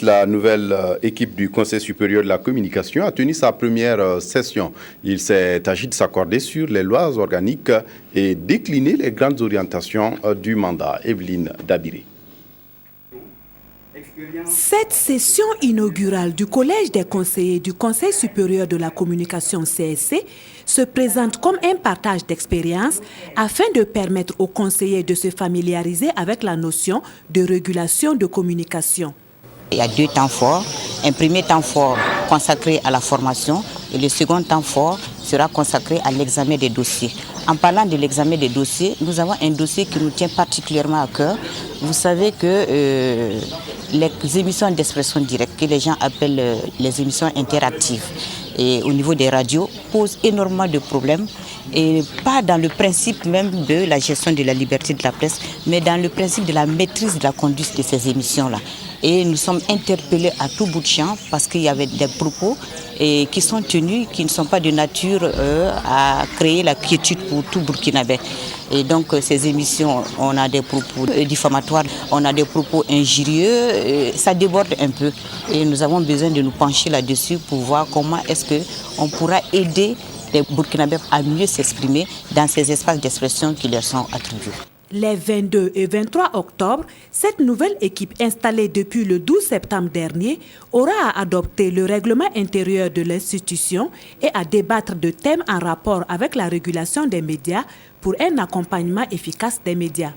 la nouvelle équipe du Conseil supérieur de la communication a tenu sa première session. Il s'est agi de s'accorder sur les lois organiques et décliner les grandes orientations du mandat. Evelyne Dabiré. Cette session inaugurale du Collège des conseillers du Conseil supérieur de la communication CSC se présente comme un partage d'expérience afin de permettre aux conseillers de se familiariser avec la notion de régulation de communication. Il y a 2 temps forts. Un premier temps fort consacré à la formation et le second temps fort sera consacré à l'examen des dossiers. En parlant de l'examen des dossiers, nous avons un dossier qui nous tient particulièrement à cœur. Vous savez que les émissions d'expression directe, que les gens appellent les émissions interactives, et au niveau des radios, posent énormément de problèmes, et pas dans le principe même de la gestion de la liberté de la presse, mais dans le principe de la maîtrise de la conduite de ces émissions-là. Et nous sommes interpellés à tout bout de champ parce qu'il y avait des propos qui sont tenus, qui ne sont pas de nature à créer la quiétude pour tout Burkinabé. Et donc ces émissions, on a des propos diffamatoires, on a des propos injurieux, ça déborde un peu. Et nous avons besoin de nous pencher là-dessus pour voir comment est-ce qu'on pourra aider les Burkinabés à mieux s'exprimer dans ces espaces d'expression qui leur sont attribués. Les 22 et 23 octobre, cette nouvelle équipe installée depuis le 12 septembre dernier aura à adopter le règlement intérieur de l'institution et à débattre de thèmes en rapport avec la régulation des médias pour un accompagnement efficace des médias.